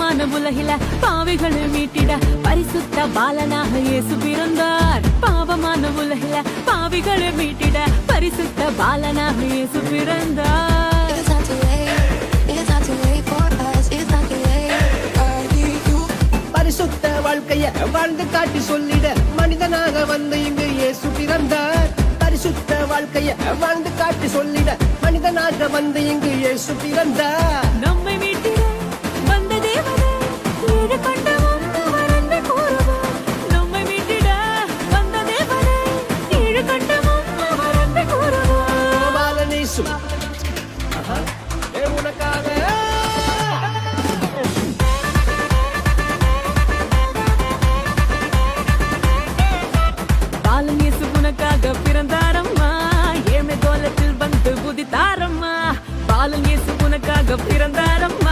பாவமான உலகில பாவிகளை மீட்டிட பரிசுத்த பாலனாக இயேசு பிறந்தார். பாவமான உலகில பாவிகளை மீட்டிட பரிசுத்த பாலனாக இயேசு பிறந்தார். பரிசுத்த வாழ்க்கைய வாழ்ந்து காட்டி சொல்லிட மனிதனாக வந்து இங்கு இயேசு பிறந்தார். பரிசுத்த வாழ்க்கைய வாழ்ந்து காட்டி சொல்லிட மனிதனாக வந்து இங்கு இயேசு பிறந்தார். நம்மை மீட்டிட வந்த தேவனே ஏழு கண்டவன் அவர் அன்பை கூறுவார். நம்மை மீட்டிட வந்த தேவனே ஏழு கண்டவன் அவர் அன்பை கூறுவார். பாலனேசு உனக்காக பாலன் இயேசு உனக்காக பிறந்தாரம்மா. ஏமை கோலத்தில் வந்து புதித்தாரம்மா. பாலன் இயேசு உனக்காக பிறந்தாரம்மா.